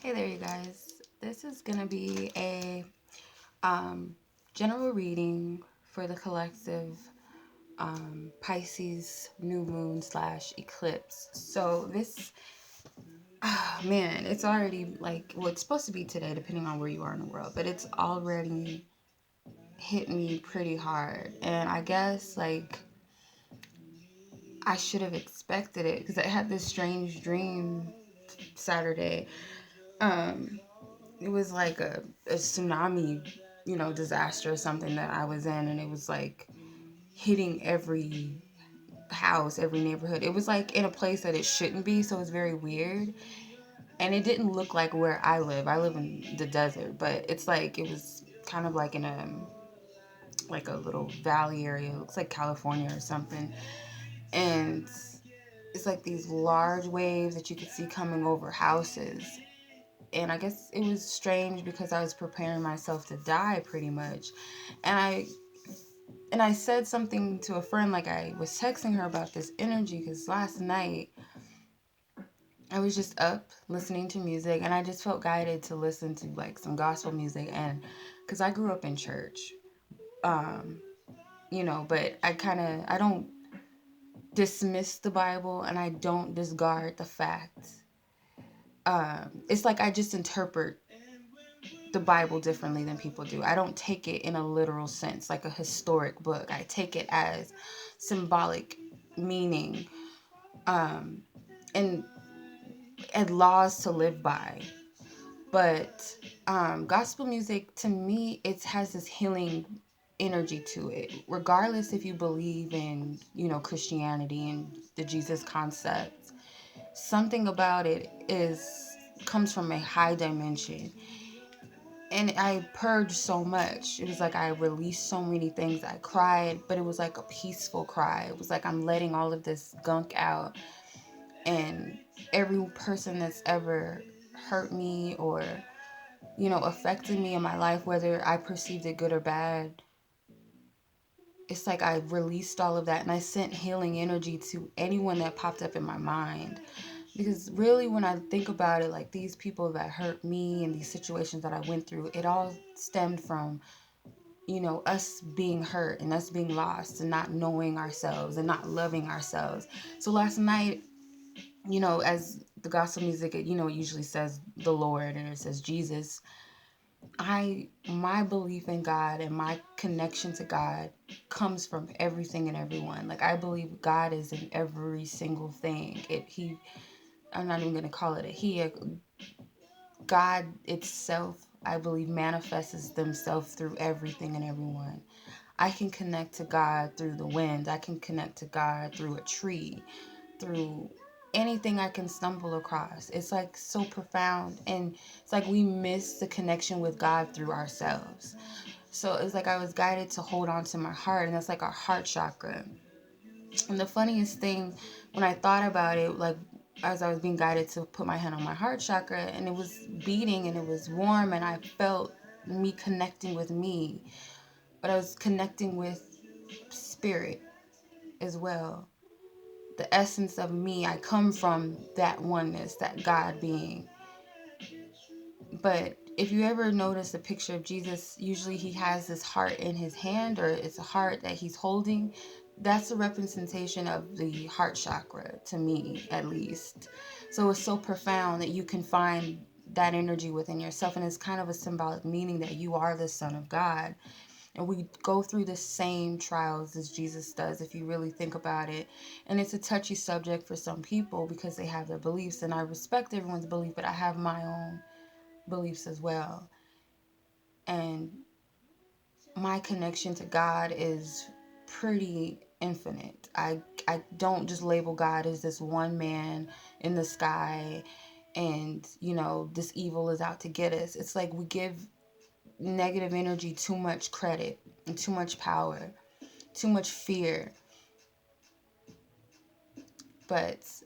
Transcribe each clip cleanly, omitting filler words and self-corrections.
Hey there, you guys. This is going to be a um, general reading for the collective Pisces new moon slash eclipse. So this, man, it's already like, well, it's supposed to be today, depending on where you are in the world, but it's already hit me pretty hard. And I guess, like, I should have expected it because I had this strange dream Saturday. Um, it was like a tsunami, disaster or something that I was in, and it was like hitting every house, every neighborhood. It was like in a place that it shouldn't be, so it was very weird. And it didn't look like where I live. I live in the desert, but it's like it was kind of like in a little valley area. It looks like California or something. And it's like these large waves that you could see coming over houses. And I guess it was strange because I was preparing myself to die pretty much. And I said something to a friend, like I was texting her about this energy, because last night I was just up listening to music, and I just felt guided to listen to like some gospel music. And because I grew up in church, um but I don't dismiss the Bible, and I don't discard the fact. It's like I just interpret the Bible differently than people do. I don't take it in a literal sense, like a historic book. I take it as symbolic meaning, um, and laws to live by. But gospel music, to me, it has this healing energy to it, regardless if you believe in, Christianity and the Jesus concept. Something about it is comes from a high dimension. And I purged so much. It was like I released so many things. I cried, but it was like a peaceful cry. It was like I'm letting all of this gunk out. And every person that's ever hurt me or, affected me in my life, whether I perceived it good or bad, it's like I released all of that, and I sent healing energy to anyone that popped up in my mind. Because really, when I think about it, like these people that hurt me and these situations that I went through, it all stemmed from, us being hurt and us being lost and not knowing ourselves and not loving ourselves. So last night, as the gospel music, it usually says the Lord and it says Jesus. My belief in God and my connection to God comes from everything and everyone. Like, I believe God is in every single thing. I'm not even going to call it a he. God itself, I believe, manifests themselves through everything and everyone. I can connect to God through the wind. I can connect to God through a tree, through anything I can stumble across. It's like so profound, and it's like we miss the connection with God through ourselves. So it's like I was guided to hold on to my heart, and that's like our heart chakra. And the funniest thing, when I thought about it, like as I was being guided to put my hand on my heart chakra, and it was beating and it was warm, and I felt me connecting with me, but I was connecting with spirit as well. The essence of me. I come from that oneness, that God being. But if you ever notice a picture of Jesus, usually he has this heart in his hand, or it's a heart that he's holding. That's a representation of the heart chakra, to me at least. So it's so profound that you can find that energy within yourself, and it's kind of a symbolic meaning that you are the Son of God. And we go through the same trials as Jesus does, if you really think about it. And it's a touchy subject for some people because they have their beliefs, and I respect everyone's belief, but I have my own beliefs as well. And my connection to God is pretty infinite. I don't just label God as this one man in the sky, and this evil is out to get us. It's like we give negative energy too much credit and too much power, too much fear. But it's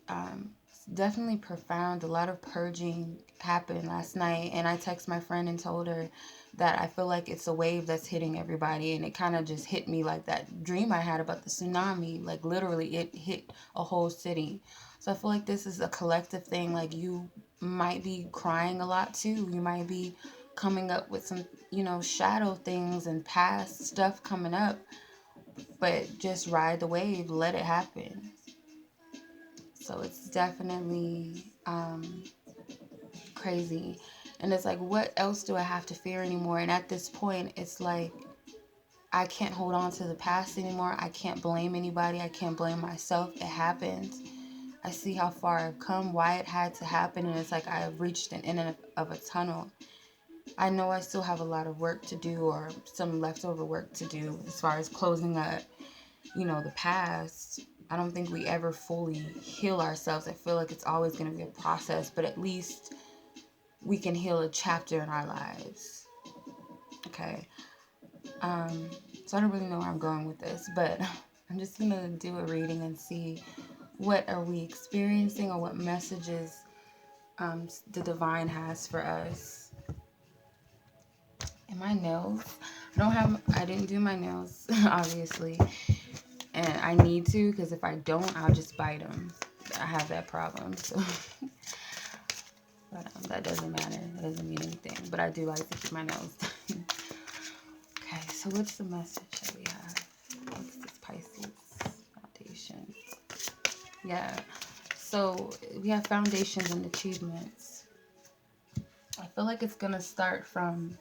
definitely profound. A lot of purging happened last night, and I texted my friend and told her that I feel like it's a wave that's hitting everybody, and it kind of just hit me like that dream I had about the tsunami. Like, literally, it hit a whole city. So I feel like this is a collective thing. Like, you might be crying a lot too. You might be coming up with some, shadow things and past stuff coming up, but just ride the wave, let it happen. So it's definitely crazy. And it's like, what else do I have to fear anymore? And at this point, it's like, I can't hold on to the past anymore. I can't blame anybody. I can't blame myself. It happens. I see how far I've come, why it had to happen, and it's like I've reached an end of a tunnel. I know I still have a lot of work to do, or some leftover work to do as far as closing up, the past. I don't think we ever fully heal ourselves. I feel like it's always going to be a process, but at least we can heal a chapter in our lives. Okay. So I don't really know where I'm going with this, but I'm just going to do a reading and see what are we experiencing, or what messages the divine has for us. And my nails, I didn't do my nails, obviously. And I need to, because if I don't, I'll just bite them. I have that problem, so. But that doesn't matter. That doesn't mean anything. But I do like to keep my nails done. Okay, so what's the message that we have? What's this Pisces foundation? Yeah. So we have foundations and achievements. I feel like it's going to start from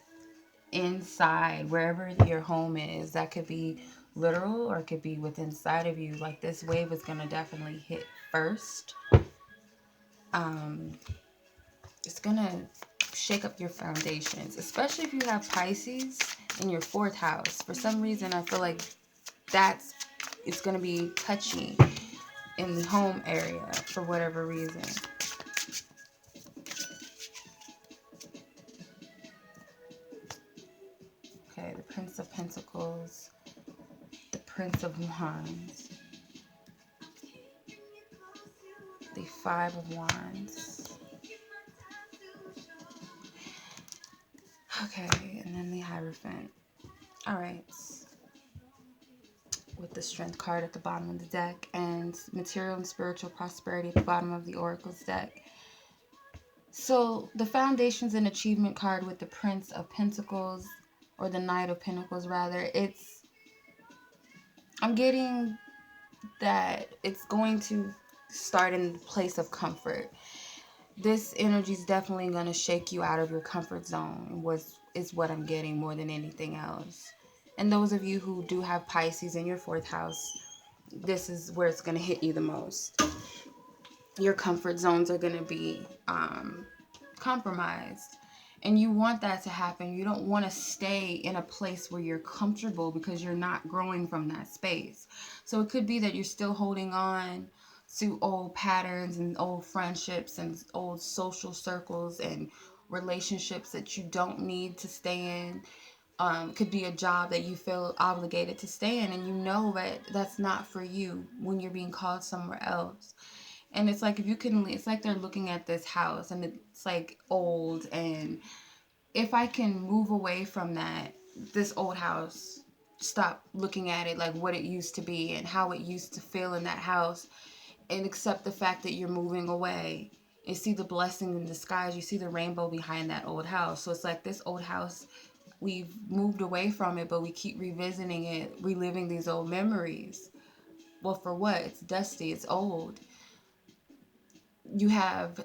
inside, wherever your home is. That could be literal, or it could be within inside of you. Like, this wave is going to definitely hit first. It's going to shake up your foundations, especially if you have Pisces in your 4th house. For some reason, I feel like it's going to be touchy in the home area for whatever reason. Okay, the Prince of Pentacles, the Prince of Wands, the 5 of Wands. Okay, and then the Hierophant. Alright. With the Strength card at the bottom of the deck, and Material and Spiritual Prosperity at the bottom of the Oracle's deck. So the Foundations and Achievement card with the Prince of Pentacles, or the Knight of Pentacles rather, I'm getting that it's going to start in the place of comfort. This energy is definitely going to shake you out of your comfort zone, is what I'm getting more than anything else. And those of you who do have Pisces in your 4th house, this is where it's going to hit you the most. Your comfort zones are going to be compromised. And you want that to happen. You don't want to stay in a place where you're comfortable, because you're not growing from that space. So it could be that you're still holding on to old patterns and old friendships and old social circles and relationships that you don't need to stay in. Could be a job that you feel obligated to stay in, and you know that that's not for you when you're being called somewhere else. And it's like, it's like they're looking at this house and it's like old, and if I can move away from this old house, stop looking at it like what it used to be and how it used to feel in that house, and accept the fact that you're moving away, and see the blessing in disguise, you see the rainbow behind that old house. So it's like, this old house, we've moved away from it, but we keep revisiting it, reliving these old memories. Well, for what? It's dusty, it's old. You have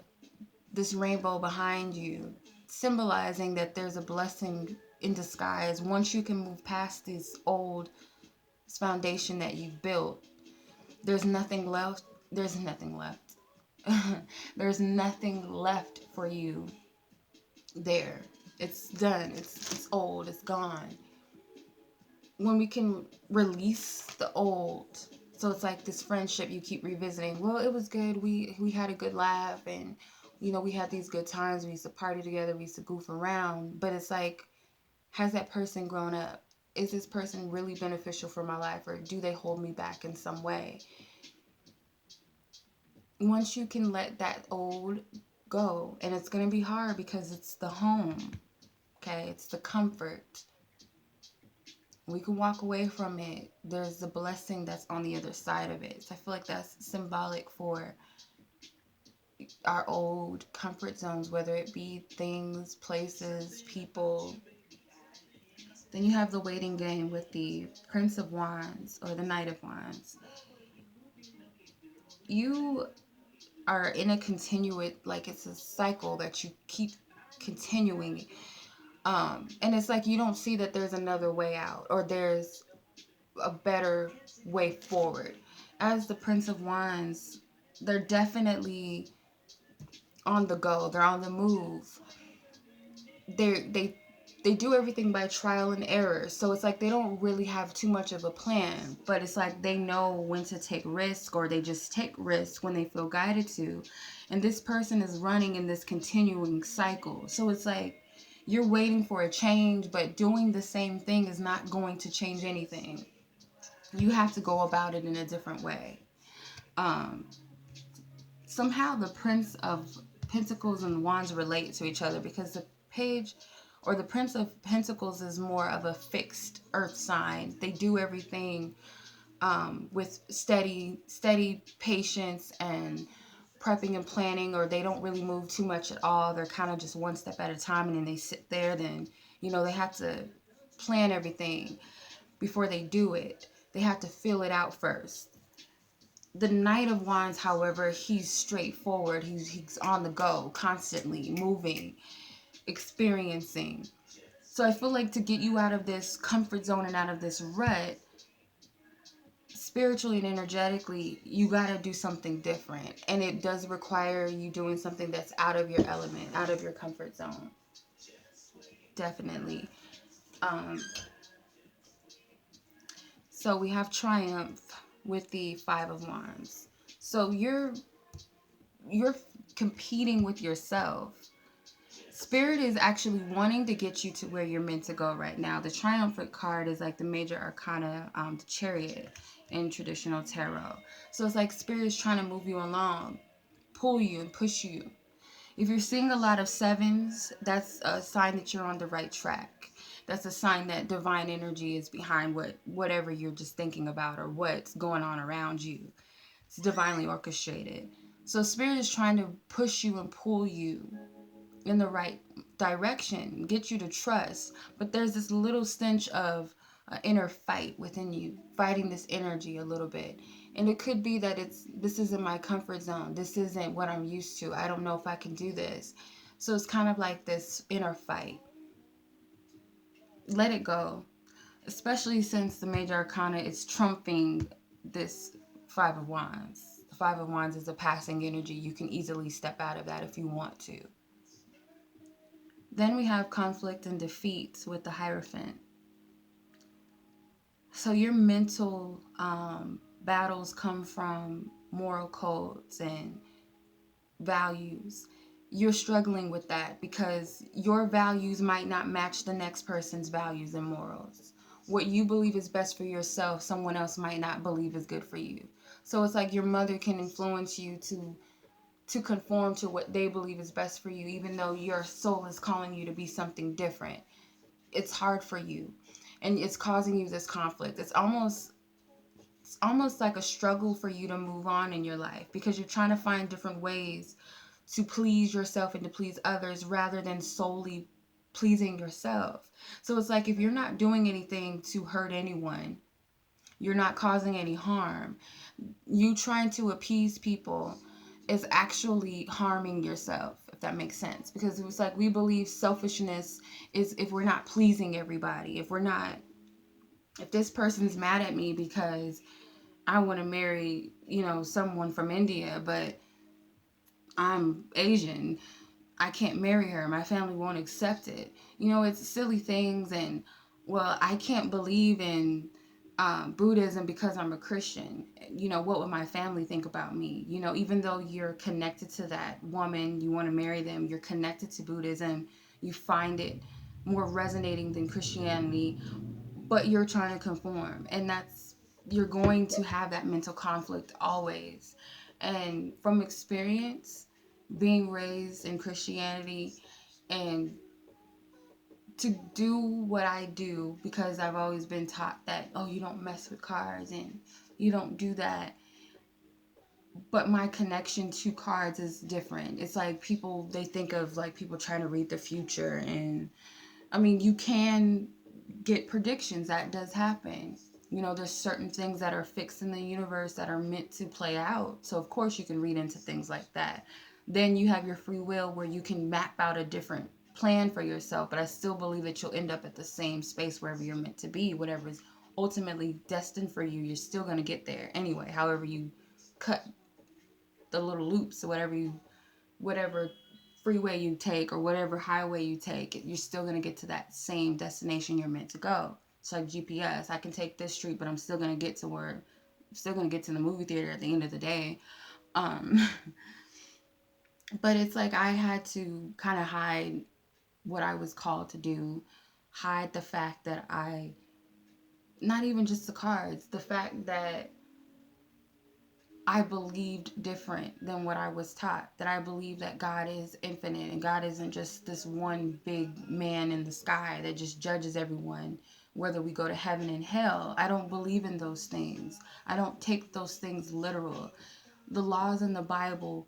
this rainbow behind you, symbolizing that there's a blessing in disguise. Once you can move past this foundation that you've built, there's nothing left. There's nothing left. There's nothing left for you there. It's done. It's old. It's gone. When we can release the old, so it's like this friendship you keep revisiting. Well, it was good. We had a good laugh, and we had these good times. We used to party together. We used to goof around. But it's like, has that person grown up? Is this person really beneficial for my life, or do they hold me back in some way? Once you can let that old go, and it's going to be hard because it's the home, okay? It's the comfort. We can walk away from it. There's a blessing that's on the other side of it. So I feel like that's symbolic for our old comfort zones, whether it be things, places, people. Then you have the waiting game with the Prince of Wands or the Knight of Wands. You are in a continuous, like it's a cycle that you keep continuing. And it's like you don't see that there's another way out or there's a better way forward. As the Prince of Wands, they're definitely on the go. They're on the move. They do everything by trial and error. So it's like they don't really have too much of a plan, but it's like they know when to take risk, or they just take risks when they feel guided to. And this person is running in this continuing cycle. So it's like you're waiting for a change, but doing the same thing is not going to change anything. You have to go about it in a different way. Um, Somehow the Prince of Pentacles and Wands relate to each other, because the page or the Prince of Pentacles is more of a fixed earth sign. They do everything with steady patience and prepping and planning, or they don't really move too much at all. They're kind of just one step at a time, and then they sit there. Then, they have to plan everything before they do it. They have to feel it out first. The Knight of Wands, however, he's straightforward. He's on the go, constantly moving, experiencing. So I feel like to get you out of this comfort zone and out of this rut, spiritually and energetically, you got to do something different. And it does require you doing something that's out of your element, out of your comfort zone. Definitely. Um, so we have Triumph with the Five of Wands. So you're competing with yourself. Spirit is actually wanting to get you to where you're meant to go right now. The Triumphant card is like the major arcana, the Chariot in traditional tarot. So it's like Spirit is trying to move you along, pull you and push you. If you're seeing a lot of sevens, that's a sign that you're on the right track. That's a sign that divine energy is behind whatever you're just thinking about or what's going on around you. It's divinely orchestrated. So Spirit is trying to push you and pull you in the right direction, get you to trust. But there's this little stench of inner fight within you, fighting this energy a little bit. And it could be that this isn't my comfort zone. This isn't what I'm used to. I don't know if I can do this. So it's kind of like this inner fight. Let it go. Especially since the major arcana is trumping this Five of Wands. The Five of Wands is a passing energy. You can easily step out of that if you want to. Then we have conflict and defeat with the Hierophant. So your mental battles come from moral codes and values. You're struggling with that because your values might not match the next person's values and morals. What you believe is best for yourself, someone else might not believe is good for you. So it's like your mother can influence you to conform to what they believe is best for you, even though your soul is calling you to be something different. It's hard for you, and it's causing you this conflict. It's almost like a struggle for you to move on in your life, because you're trying to find different ways to please yourself and to please others rather than solely pleasing yourself. So it's like if you're not doing anything to hurt anyone, you're not causing any harm, you trying to appease people is actually harming yourself, if that makes sense. Because it was like we believe selfishness is if we're not pleasing everybody, if this person's mad at me because I want to marry, someone from India, but I'm Asian, I can't marry her. My family won't accept it. It's silly things. And, well, I can't believe in Buddhism because I'm a Christian. What would my family think about me? Even though you're connected to that woman, you want to marry them, you're connected to Buddhism, you find it more resonating than Christianity, but you're trying to conform. And you're going to have that mental conflict always. And from experience, being raised in Christianity and to do what I do, because I've always been taught that, oh, you don't mess with cars and you don't do that. but my connection to cards is different. It's like people, they think of like people trying to read the future, and I mean, you can get predictions. That does happen. You know, there's certain things that are fixed in the universe that are meant to play out. So, of course, you can read into things like that. Then you have your free will where you can map out a different plan for yourself. But I still believe that you'll end up at the same space wherever you're meant to be. Whatever is ultimately destined for you, you're still going to get there anyway. However, you cut the little loops or whatever freeway you take or whatever highway you take, you're still going to get to that same destination you're meant to go. It's like GPS. I can take this street, but I'm still going to get to where, I'm still going to get to the movie theater at the end of the day. Um, but it's like I had to kind of hide what I was called to do, hide the fact that not even just the cards, the fact that I believed different than what I was taught. That I believe that God is infinite and God isn't just this one big man in the sky that just judges everyone, whether we go to heaven and hell. I don't believe in those things. I don't take those things literal. The laws in the Bible,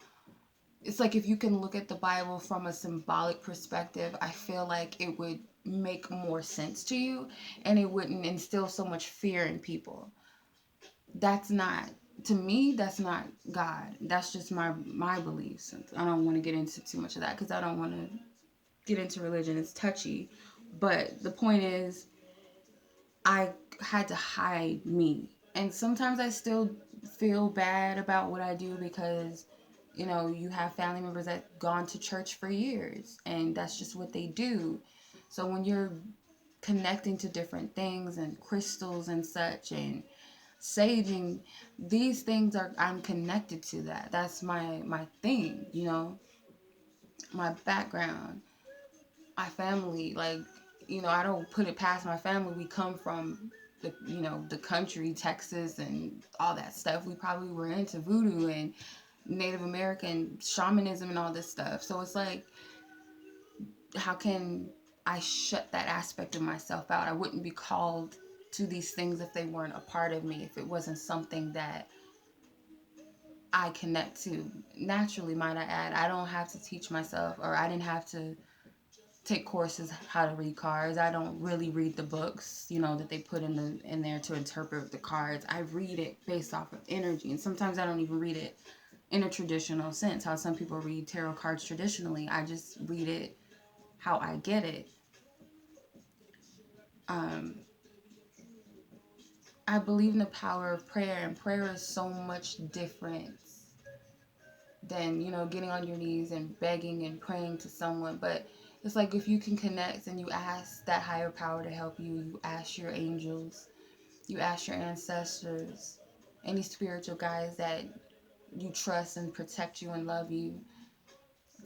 it's like if you can look at the Bible from a symbolic perspective, I feel like it would make more sense to you and it wouldn't instill so much fear in people. That's not, to me, that's not God. That's just my beliefs. I don't want to get into too much of that because I don't want to get into religion. It's touchy. But the point is, I had to hide me. And sometimes I still feel bad about what I do because, you know, you have family members that gone to church for years and that's just what they do. So when you're connecting to different things and crystals and such and saging, these things are, I'm connected to that. That's my thing, you know, my background, my family. Like, you know, I don't put it past my family. We come from the, you know, the country, Texas and all that stuff. We probably were into voodoo and Native American shamanism and all this stuff. So it's like, how can I shut that aspect of myself out? I wouldn't be called to these things if they weren't a part of me, if it wasn't something that I connect to naturally, might I add. I don't have to teach myself, or I didn't have to take courses how to read cards. I don't really read the books, you know, that they put in there to interpret the cards. I read it based off of energy, and sometimes I don't even read it in a traditional sense, how some people read tarot cards traditionally. I just read it how I get it. Um, I believe in the power of prayer, and prayer is so much different than, you know, getting on your knees and begging and praying to someone. But it's like if you can connect and you ask that higher power to help you, you ask your angels, you ask your ancestors, any spiritual guides that you trust and protect you and love you,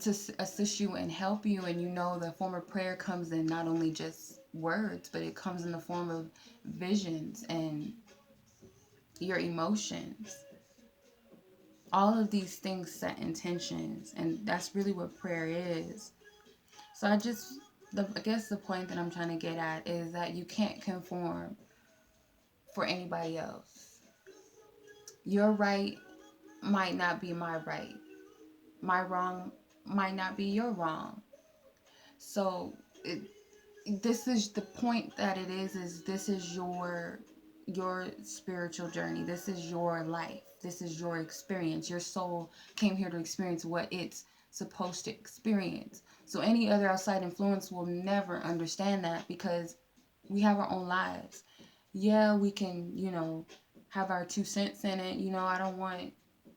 to assist you and help you. And you know, the form of prayer comes in not only just words, but it comes in the form of visions and your emotions. All of these things set intentions, and that's really what prayer is. So I guess the point that I'm trying to get at is that you can't conform for anybody else. Your right might not be my right. My wrong might not be your wrong. So this is the point that it is this is your spiritual journey. This is your life. This is your experience. Your soul came here to experience what it's supposed to experience. So any other outside influence will never understand that because we have our own lives. Yeah, we can, you know, have our 2 cents in it. You know, I don't want,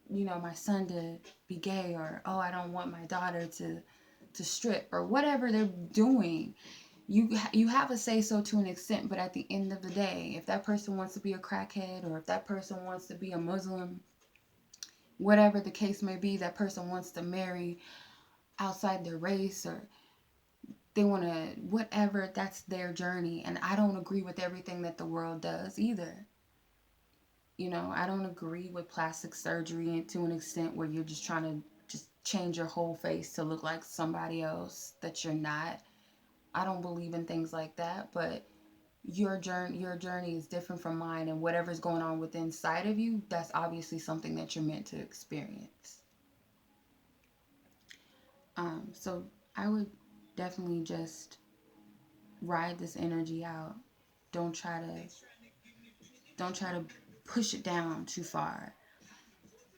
you know, my son to be gay, or oh, I don't want my daughter to strip, or whatever they're doing. You have a say so to an extent, but at the end of the day, if that person wants to be a crackhead, or if that person wants to be a Muslim, whatever the case may be, that person wants to marry outside their race, or they want to, whatever, that's their journey. And I don't agree with everything that the world does either. You know, I don't agree with plastic surgery to an extent where you're just trying to just change your whole face to look like somebody else that you're not. I don't believe in things like that, but your journey is different from mine, and whatever's going on within inside of you, that's obviously something that you're meant to experience. So I would definitely just ride this energy out. Don't try to don't try to push it down too far.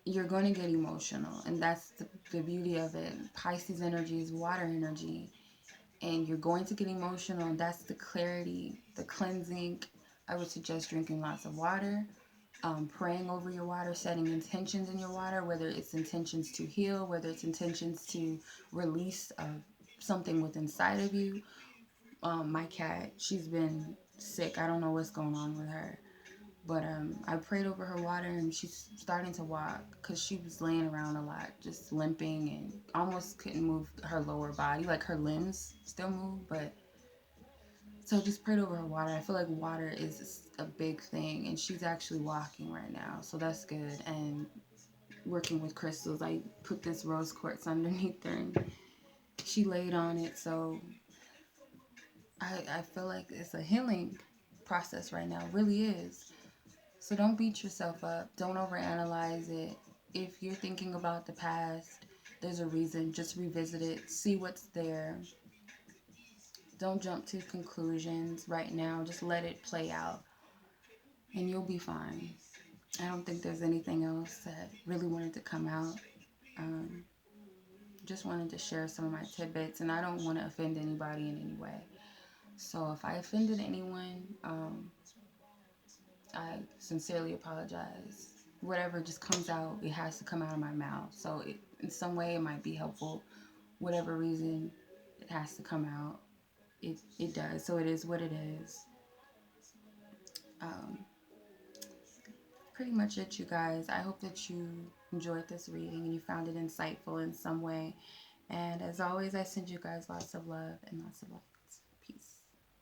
You're going to get emotional, and that's the beauty of it. Pisces energy is water energy, and you're going to get emotional, and that's the clarity, the cleansing. I would suggest drinking lots of water, praying over your water, setting intentions in your water, whether it's intentions to heal, whether it's intentions to release something within inside of you. My cat, she's been sick. I don't know what's going on with her. But I prayed over her water, and she's starting to walk, because she was laying around a lot, just limping and almost couldn't move her lower body. Like, her limbs still move, but so just prayed over her water. I feel like water is a big thing, and she's actually walking right now, so that's good. And working with crystals, I put this rose quartz underneath her, and she laid on it, so I feel like it's a healing process right now. It really is. So don't beat yourself up. Don't overanalyze it. If you're thinking about the past, there's a reason. Just revisit it. See what's there. Don't jump to conclusions right now. Just let it play out, and you'll be fine. I don't think there's anything else that really wanted to come out. Um, just wanted to share some of my tidbits, and I don't want to offend anybody in any way. So if I offended anyone, I sincerely apologize. Whatever just comes out, it has to come out of my mouth. So in some way, it might be helpful. Whatever reason, it has to come out. It does. So it is what it is. Um, Pretty much it, you guys. I hope that you enjoyed this reading and you found it insightful in some way. And as always, I send you guys lots of love and lots of love.